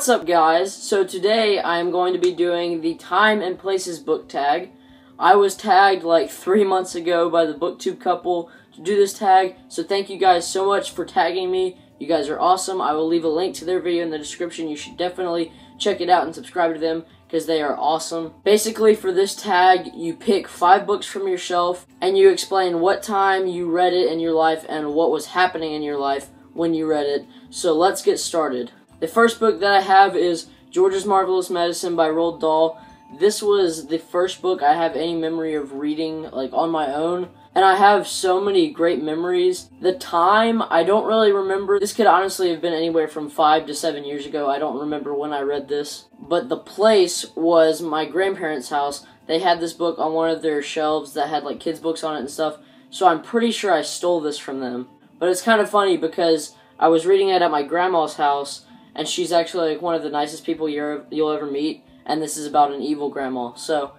What's up, guys? So today I'm going to be doing the Time and Places book tag. I was tagged like 3 months ago by the BookTube Couple to do this tag, so thank you guys so much for tagging me. You guys are awesome. I will leave a link to their video in the description. You should definitely check it out and subscribe to them because they are awesome. Basically, for this tag, you pick 5 books from your shelf and you explain what time you read it in your life and what was happening in your life when you read it. So let's get started. The first book that I have is George's Marvelous Medicine by Roald Dahl. This was the first book I have any memory of reading like on my own, and I have so many great memories. The time, I don't really remember. This could honestly have been anywhere from 5 to 7 years ago. I don't remember when I read this. But the place was my grandparents' house. They had this book on one of their shelves that had like kids' books on it and stuff, so I'm pretty sure I stole this from them. But it's kind of funny because I was reading it at my grandma's house, and she's actually like one of the nicest people you'll ever meet, and this is about an evil grandma. So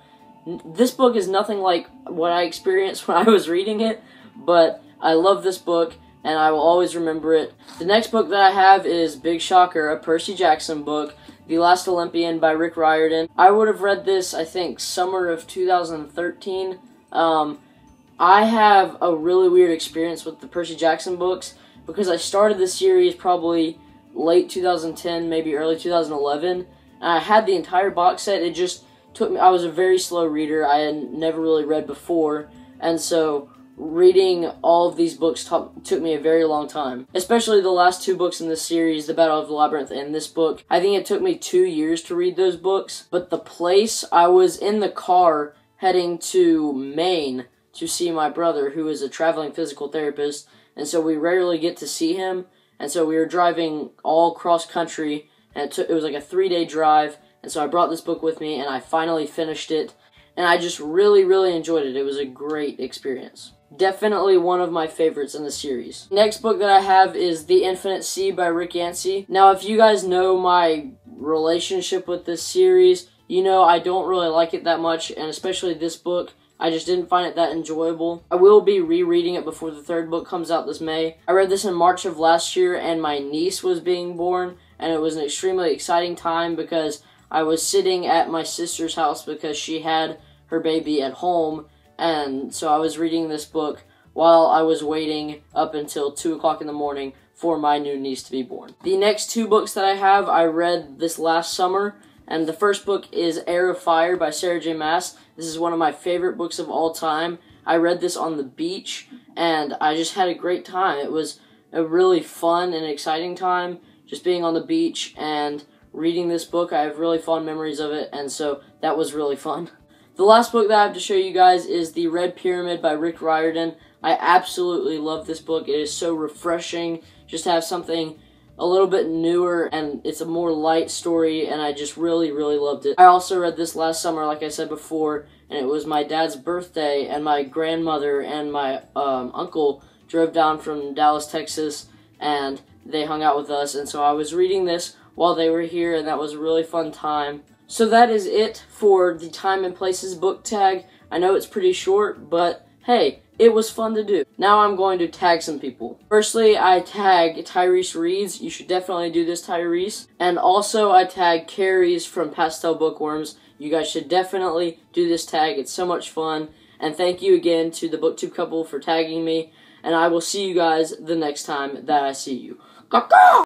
this book is nothing like what I experienced when I was reading it, but I love this book and I will always remember it. The next book that I have is Big Shocker, a Percy Jackson book, The Last Olympian by Rick Riordan. I would have read this, I think, summer of 2013. I have a really weird experience with the Percy Jackson books because I started this series probably late 2010, maybe early 2011, and I had the entire box set. It just took me, I was a very slow reader. I had never really read before, and so reading all of these books took me a very long time. Especially the last 2 books in this series, The Battle of the Labyrinth and this book. I think it took me 2 years to read those books, but the place, I was in the car heading to Maine to see my brother, who is a traveling physical therapist, and so we rarely get to see him. And so we were driving all cross country, and it was like a 3-day drive, and so I brought this book with me, and I finally finished it, and I just really, really enjoyed it. It was a great experience. Definitely one of my favorites in the series. Next book that I have is The Infinite Sea by Rick Yancey. Now, if you guys know my relationship with this series, you know I don't really like it that much, and especially this book, I just didn't find it that enjoyable. I will be rereading it before the 3rd book comes out this May. I read this in March of last year, and my niece was being born, and it was an extremely exciting time because I was sitting at my sister's house because she had her baby at home, and so I was reading this book while I was waiting up until 2 o'clock in the morning for my new niece to be born. The next 2 books that I have, I read this last summer, and the first book is Heir of Fire by Sarah J. Maas. This is one of my favorite books of all time. I read this on the beach, and I just had a great time. It was a really fun and exciting time, just being on the beach and reading this book. I have really fond memories of it, and so that was really fun. The last book that I have to show you guys is The Red Pyramid by Rick Riordan. I absolutely love this book. It is so refreshing just to have something a little bit newer, and it's a more light story, and I just really, really loved it. I also read this last summer, like I said before, and it was my dad's birthday, and my grandmother and my uncle drove down from Dallas, Texas, and they hung out with us, and so I was reading this while they were here, and that was a really fun time. So that is it for the Time and Places book tag. I know it's pretty short, but hey, it was fun to do. Now I'm going to tag some people. Firstly, I tag Tyrese Reeds. You should definitely do this, Tyrese. And also, I tag Carries from Pastel Bookworms. You guys should definitely do this tag. It's so much fun. And thank you again to the BookTube Couple for tagging me. And I will see you guys the next time that I see you. Caw-caw!